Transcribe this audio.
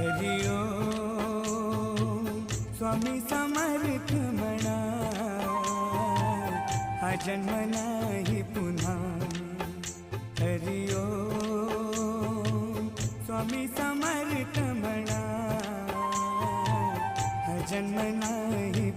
हरि ओम स्वामी समर्थ म्हणा, हा जन्म नाही पुन्हा। हरि ओम स्वामी समर्थ म्हणा, हा जन्म नाही